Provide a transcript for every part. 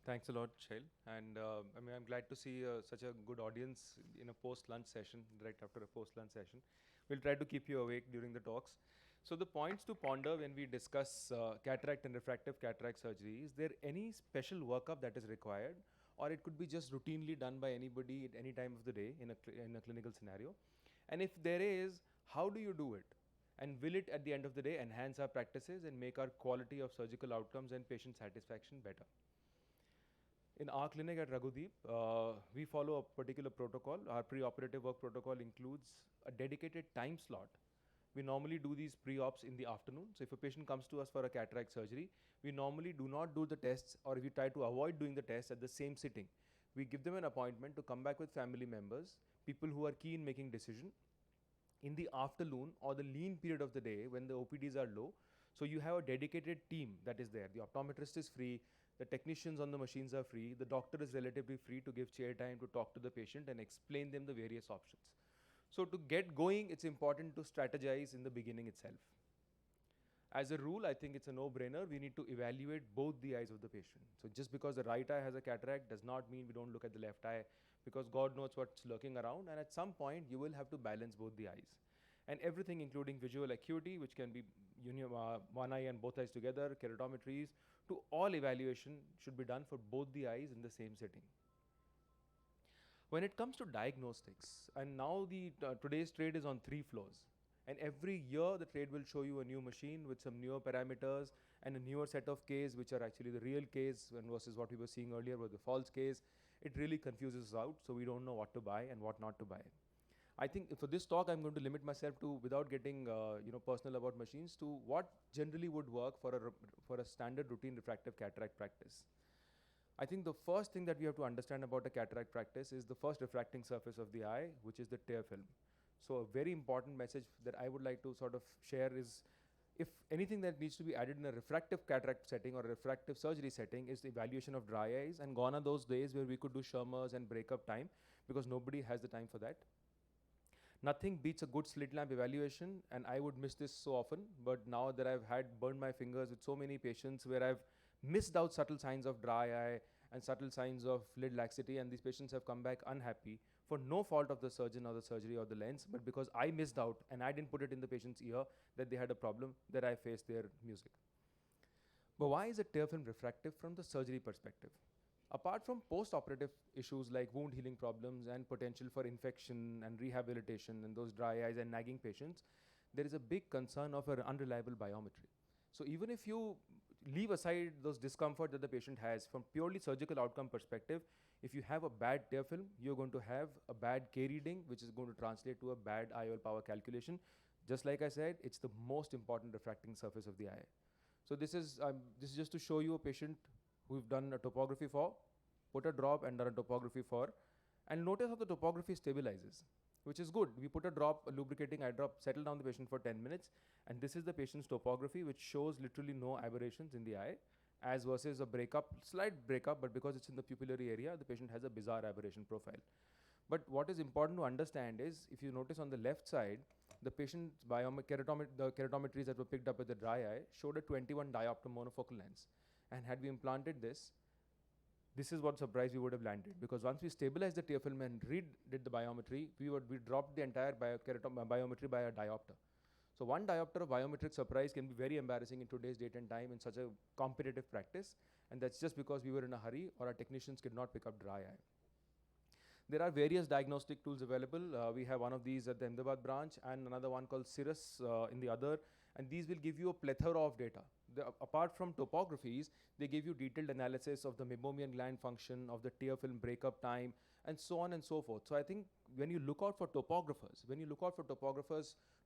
Thanks a lot, Shail. And I'm glad to see such a good audience in a post-lunch session, right after a post-lunch session. We'll try to keep you awake during the talks. So the points to ponder when we discuss cataract and refractive cataract surgery, is there any special workup that is required? Or it could be just routinely done by anybody at any time of the day in a clinical scenario? And if there is, how do you do it? And will it, at the end of the day, enhance our practices and make our quality of surgical outcomes and patient satisfaction better? In our clinic at Raghudeep, we follow a particular protocol. Our pre-operative work protocol includes a dedicated time slot. We normally do these pre-ops in the afternoon. So if a patient comes to us for a cataract surgery, we normally do not do the tests, or if we try to avoid doing the tests at the same sitting. We give them an appointment to come back with family members, people who are keen making decision in the afternoon or the lean period of the day when the OPDs are low. So you have a dedicated team that is there. The optometrist is free, the technicians on the machines are free, the doctor is relatively free to give chair time to talk to the patient and explain them the various options. So to get going, it's important to strategize in the beginning itself. As a rule, I think it's a no-brainer. We need to evaluate both the eyes of the patient. So just because the right eye has a cataract does not mean we don't look at the left eye, because God knows what's lurking around, and at some point you will have to balance both the eyes. And everything including visual acuity, which can be one eye and both eyes together, keratometries, to all evaluation should be done for both the eyes in the same setting. When it comes to diagnostics, and now today's trade is on 3 floors. And every year the trade will show you a new machine with some newer parameters and a newer set of case, which are actually the real case versus what we were seeing earlier was the false case. It really confuses us out, so we don't know what to buy and what not to buy. I think for this talk, I'm going to limit myself to, without getting personal about machines, to what generally would work for a standard routine refractive cataract practice. I think the first thing that we have to understand about a cataract practice is the first refracting surface of the eye, which is the tear film. So a very important message that I would like to sort of share is, if anything that needs to be added in a refractive cataract setting or a refractive surgery setting, is the evaluation of dry eyes. And gone are those days where we could do Shermers and breakup time, because nobody has the time for that. Nothing beats a good slit lamp evaluation, and I would miss this so often. But now that I've had burned my fingers with so many patients where I've missed out subtle signs of dry eye and subtle signs of lid laxity, and these patients have come back unhappy for no fault of the surgeon or the surgery or the lens, but because I missed out and I didn't put it in the patient's ear that they had a problem, that I faced their music. But why is a tear film refractive from the surgery perspective? Apart from post-operative issues like wound healing problems and potential for infection and rehabilitation in those dry eyes and nagging patients, there is a big concern of an unreliable biometry. So even if you leave aside those discomfort that the patient has from purely surgical outcome perspective, if you have a bad tear film, you're going to have a bad K reading, which is going to translate to a bad IOL power calculation. Just like I said, it's the most important refracting surface of the eye. So this is just to show you a patient who we've done a topography for, put a drop and done a topography for, and notice how the topography stabilizes, which is good. We put a drop, a lubricating eye drop, settle down the patient for 10 minutes, and this is the patient's topography, which shows literally no aberrations in the eye, as versus a breakup, slight breakup, but because it's in the pupillary area, the patient has a bizarre aberration profile. But what is important to understand is, if you notice on the left side, the patient's the keratometries that were picked up with the dry eye showed a 21 diopter monofocal lens. And had we implanted this is what surprise we would have landed, because once we stabilized the tear film and redid the biometry, we dropped the entire biometry by a diopter. So one diopter of biometric surprise can be very embarrassing in today's date and time in such a competitive practice, and that's just because we were in a hurry or our technicians could not pick up dry eye. There are various diagnostic tools available. We have one of these at the Ahmedabad branch and another one called Cirrus in the other, and these will give you a plethora of data. Apart from topographies, they give you detailed analysis of the meibomian gland function, of the tear film breakup time, and so on and so forth. So I think when you look out for topographers,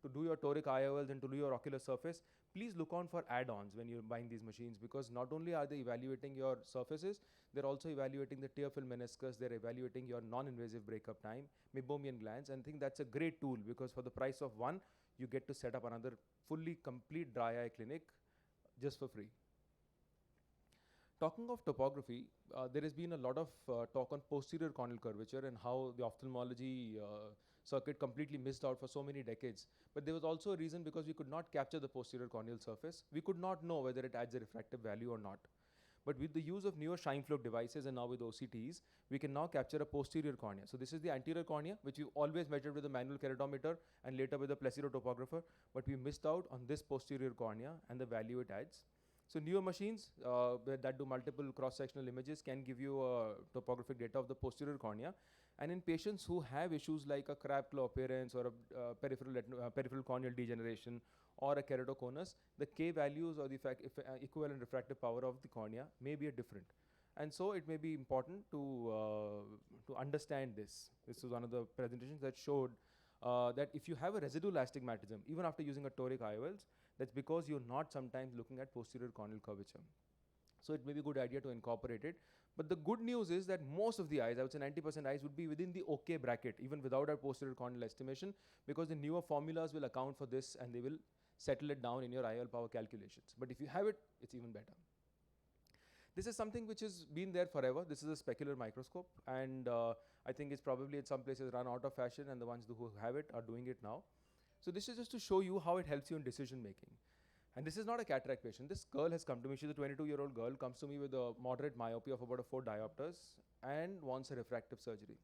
to do your toric IOLs and to do your ocular surface, please look on for add-ons when you're buying these machines, because not only are they evaluating your surfaces, they're also evaluating the tear film meniscus, they're evaluating your non-invasive breakup time, meibomian glands, and I think that's a great tool, because for the price of one, you get to set up another fully complete dry eye clinic just for free. Talking of topography, there has been a lot of talk on posterior corneal curvature and how the ophthalmology circuit completely missed out for so many decades. But there was also a reason, because we could not capture the posterior corneal surface. We could not know whether it adds a refractive value or not. But with the use of newer shine flow devices and now with OCTs, we can now capture a posterior cornea. So this is the anterior cornea, which we've always measured with a manual keratometer and later with a placido topographer, but we missed out on this posterior cornea and the value it adds. So newer machines that do multiple cross-sectional images can give you topographic data of the posterior cornea. And in patients who have issues like a crab claw appearance or a peripheral corneal degeneration or a keratoconus, the K values or the equivalent refractive power of the cornea may be different. And so it may be important to understand this. This is one of the presentations that showed that if you have a residual astigmatism, even after using a toric IOLs, that's because you're not sometimes looking at posterior corneal curvature. So it may be a good idea to incorporate it. But the good news is that most of the eyes, I would say 90% eyes, would be within the OK bracket, even without our posterior corneal estimation, because the newer formulas will account for this and they will settle it down in your IOL power calculations. But if you have it, it's even better. This is something which has been there forever. This is a specular microscope, and I think it's probably in some places run out of fashion, and the ones who have it are doing it now. So this is just to show you how it helps you in decision making. And this is not a cataract patient. This girl has come to me. She's a 22-year-old girl, comes to me with a moderate myopia of about 4 diopters and wants a refractive surgery.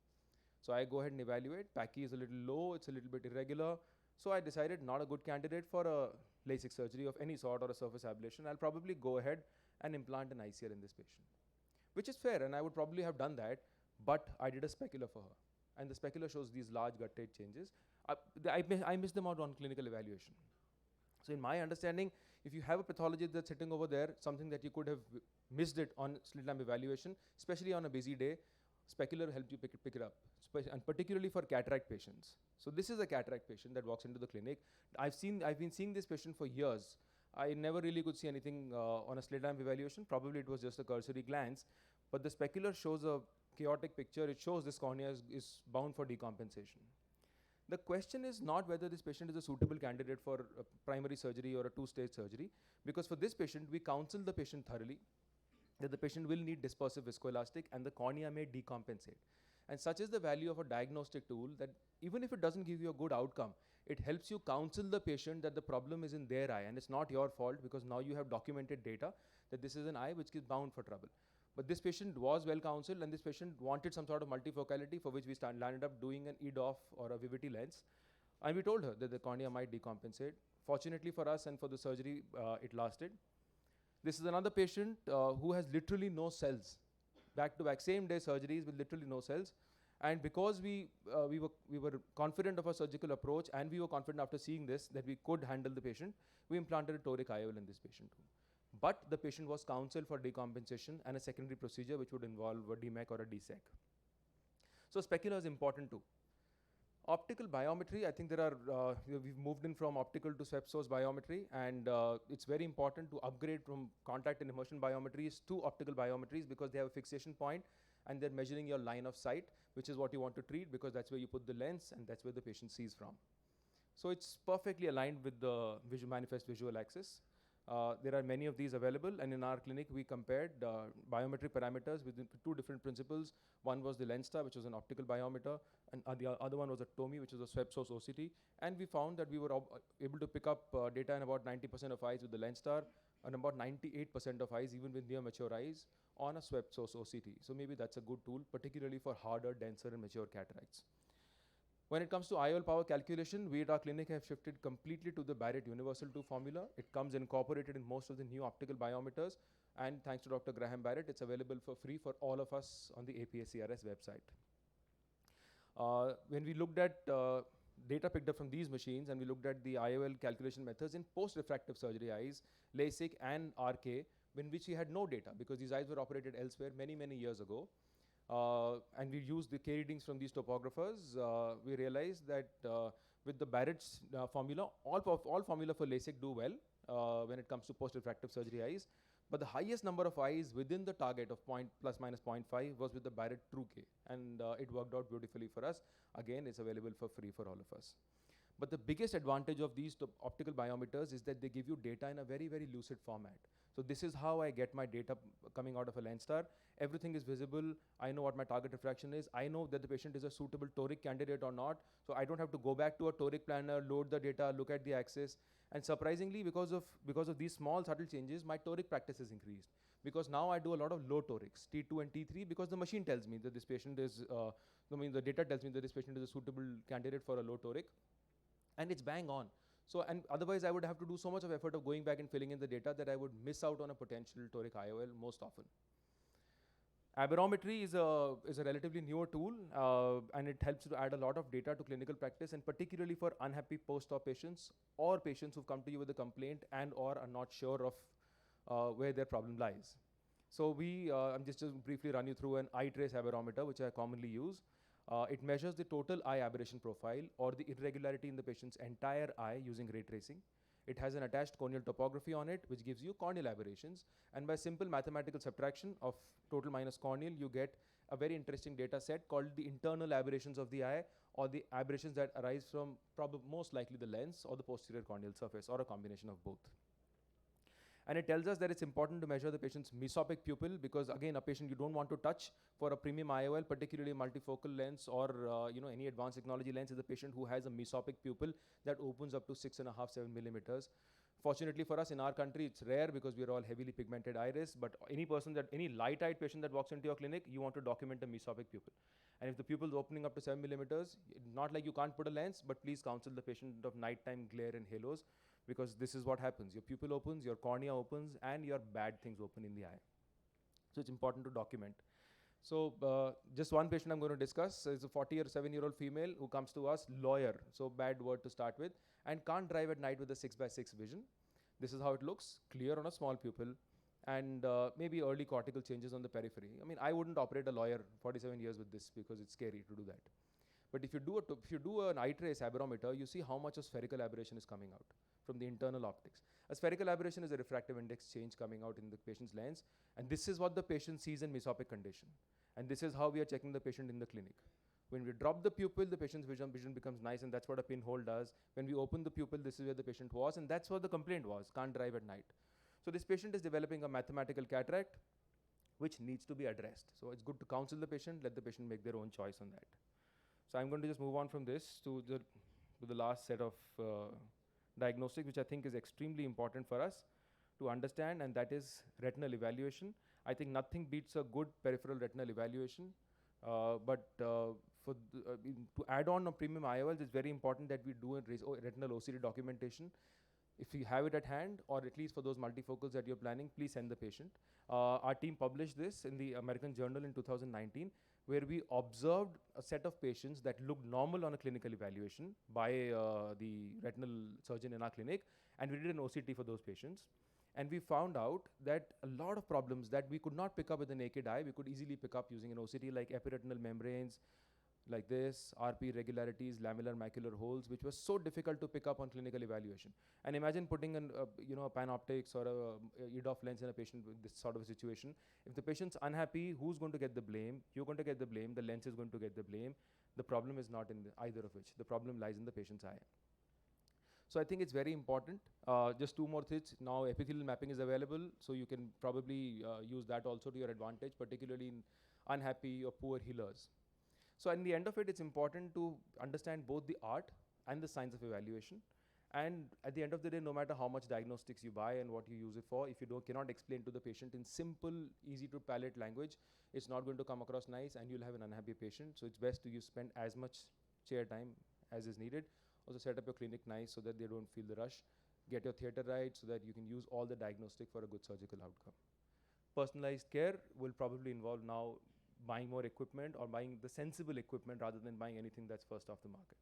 So I go ahead and evaluate. Pachy is a little low, it's a little bit irregular. So I decided not a good candidate for a LASIK surgery of any sort or a surface ablation. I'll probably go ahead and implant an ICL in this patient, which is fair, and I would probably have done that, but I did a specular for her. And the specular shows these large gut-rate changes. I missed them out on clinical evaluation. So in my understanding, if you have a pathology that's sitting over there, something that you could have missed it on slit lamp evaluation, especially on a busy day, specular helps you pick it up, and particularly for cataract patients. So this is a cataract patient that walks into the clinic. I've been seeing this patient for years. I never really could see anything on a slit lamp evaluation. Probably it was just a cursory glance, but the specular shows a chaotic picture. It shows this cornea is bound for decompensation. The question is not whether this patient is a suitable candidate for a primary surgery or a 2-stage surgery, because for this patient, we counsel the patient thoroughly that the patient will need dispersive viscoelastic and the cornea may decompensate. And such is the value of a diagnostic tool that even if it doesn't give you a good outcome, it helps you counsel the patient that the problem is in their eye and it's not your fault, because now you have documented data that this is an eye which is bound for trouble. But this patient was well counseled, and this patient wanted some sort of multifocality, for which we landed up doing an EDOF or a Vivity lens. And we told her that the cornea might decompensate. Fortunately for us and for the surgery, it lasted. This is another patient who has literally no cells. Back-to-back, same day surgeries with literally no cells. And because we were confident of our surgical approach, and we were confident after seeing this that we could handle the patient, we implanted a toric IOL in this patient too. But the patient was counseled for decompensation and a secondary procedure which would involve a DMEC or a DSEC. So specular is important too. Optical biometry, I think there are, we've moved in from optical to swept source biometry, and it's very important to upgrade from contact and immersion biometries to optical biometries, because they have a fixation point and they're measuring your line of sight, which is what you want to treat, because that's where you put the lens and that's where the patient sees from. So it's perfectly aligned with the manifest visual axis. There are many of these available, and in our clinic we compared biometric parameters with 2 different principles. One was the Lenstar, which was an optical biometer, and the other one was a TOMI, which was a swept source OCT. And we found that we were able to pick up data in about 90% of eyes with the Lenstar, and about 98% of eyes, even with near mature eyes, on a swept source OCT. So maybe that's a good tool, particularly for harder, denser, and mature cataracts. When it comes to IOL power calculation, we at our clinic have shifted completely to the Barrett Universal 2 formula. It comes incorporated in most of the new optical biometers, and thanks to Dr. Graham Barrett, it's available for free for all of us on the APSCRS website. When we looked at data picked up from these machines, and we looked at the IOL calculation methods in post-refractive surgery eyes, LASIK and RK, in which we had no data because these eyes were operated elsewhere many, many years ago. And we used the K readings from these topographers. We realized that with the Barrett's formula, all formula for LASIK do well when it comes to post-refractive surgery eyes. But the highest number of eyes within the target of plus minus 0.5 was with the Barrett True K, and it worked out beautifully for us. Again, it's available for free for all of us. But the biggest advantage of these optical biometers is that they give you data in a very, very lucid format. So this is how I get my data coming out of a Lenstar. Everything is visible. I know what my target refraction is. I know that the patient is a suitable toric candidate or not. So I don't have to go back to a toric planner, load the data, look at the axis. And surprisingly, because of these small subtle changes, my toric practice has increased. because now I do a lot of low torics, T2 and T3, because the machine tells me that this patient is, the data tells me that this patient is a suitable candidate for a low toric, and it's bang on. So, and otherwise I would have to do so much of effort of going back and filling in the data that I would miss out on a potential toric IOL most often. Aberrometry is a relatively newer tool, and it helps to add a lot of data to clinical practice, and particularly for unhappy post-op patients or patients who've come to you with a complaint and or are not sure of where their problem lies. So I'm just to briefly run you through an eye trace aberrometer, which I commonly use. It measures the total eye aberration profile or the irregularity in the patient's entire eye using ray tracing. It has an attached corneal topography on it, which gives you corneal aberrations. And by simple mathematical subtraction of total minus corneal, you get a very interesting data set called the internal aberrations of the eye, or the aberrations that arise from most likely the lens or the posterior corneal surface, or a combination of both. And it tells us that it's important to measure the patient's mesopic pupil, because again, a patient you don't want to touch for a premium IOL, particularly multifocal lens or any advanced technology lens, is a patient who has a mesopic pupil that opens up to 6.5, 7 millimeters. Fortunately for us in our country, it's rare because we are all heavily pigmented iris, but any light-eyed patient that walks into your clinic, you want to document a mesopic pupil. And if the pupil is opening up to 7 millimeters, not like you can't put a lens, but please counsel the patient of nighttime glare and halos, because this is what happens. Your pupil opens, your cornea opens, and your bad things open in the eye. So it's important to document. So just one patient I'm going to discuss is a 47-year-old female who comes to us, lawyer, so bad word to start with, and can't drive at night with a 6x6 vision. This is how it looks, clear on a small pupil, and maybe early cortical changes on the periphery. I mean, I wouldn't operate a lawyer 47 years with this because it's scary to do that. But if you do an eye trace aberrometer, you see how much of spherical aberration is coming out from the internal optics. A spherical aberration is a refractive index change coming out in the patient's lens, and this is what the patient sees in mesopic condition. And this is how we are checking the patient in the clinic. When we drop the pupil, the patient's vision becomes nice, and that's what a pinhole does. When we open the pupil, this is where the patient was, and that's what the complaint was, can't drive at night. So this patient is developing a mathematical cataract, which needs to be addressed. So it's good to counsel the patient, let the patient make their own choice on that. So I'm going to just move on from this to the last set of diagnostics, which I think is extremely important for us to understand, and that is retinal evaluation. I think nothing beats a good peripheral retinal evaluation, to add on a premium IOLs, it's very important that we do a retinal OCD documentation. If you have it at hand, or at least for those multifocals that you're planning, please send the patient. Our team published this in the American Journal in 2019, where we observed a set of patients that looked normal on a clinical evaluation by the retinal surgeon in our clinic, and we did an OCT for those patients. And we found out that a lot of problems that we could not pick up with the naked eye, we could easily pick up using an OCT, like epiretinal membranes, like this, RP irregularities, lamellar macular holes, which was so difficult to pick up on clinical evaluation. And imagine putting a panoptics or a EDOF lens in a patient with this sort of a situation. If the patient's unhappy, who's going to get the blame? You're going to get the blame, the lens is going to get the blame. The problem is not in either of which. The problem lies in the patient's eye. So I think it's very important. Just two more things. Now epithelial mapping is available, so you can probably use that also to your advantage, particularly in unhappy or poor healers. So in the end of it, it's important to understand both the art and the science of evaluation. And at the end of the day, no matter how much diagnostics you buy and what you use it for, if you cannot explain to the patient in simple, easy to palate language, it's not going to come across nice, and you'll have an unhappy patient. So it's best to spend as much chair time as is needed. Also set up your clinic nice so that they don't feel the rush. Get your theater right so that you can use all the diagnostic for a good surgical outcome. Personalized care will probably involve now buying more equipment, or buying the sensible equipment rather than buying anything that's first off the market.